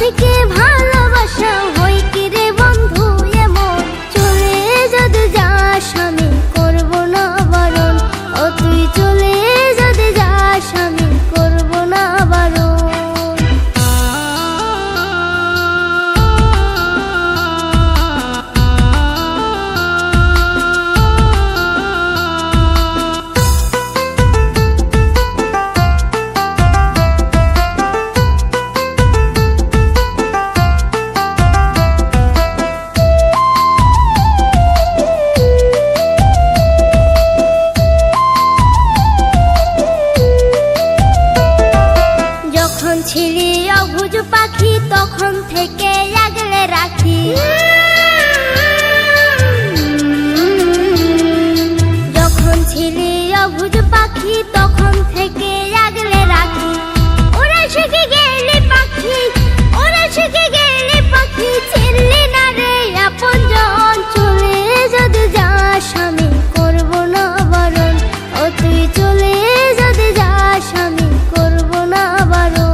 থেকে ভালোবাসা হয় কি রে বন্ধু এমন, চলে যদি যাস আমি করব না বারণ, ও তুই চলে যদি যাস আমি করব না বারণ। ছিলি অবুঝ পাখি তখন থেকে আগলে রাখি, যখন ছিলি অবুঝ পাখি তখন থেকে আগলে রাখি। ওরা শিখে গেলে পাখি, ওরা শিখে গেলে পাখি, চিনলি না রে আপনজন, চলে যদি যাস আমি করব না বারণ, ও তুই চলে যদি যাস আমি করব না বারণ।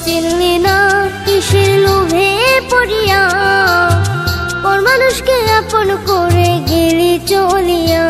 চিনলি না কিসের লোভে পড়িয়া, পর মানুষকে আপন করে গেলি চলিয়া।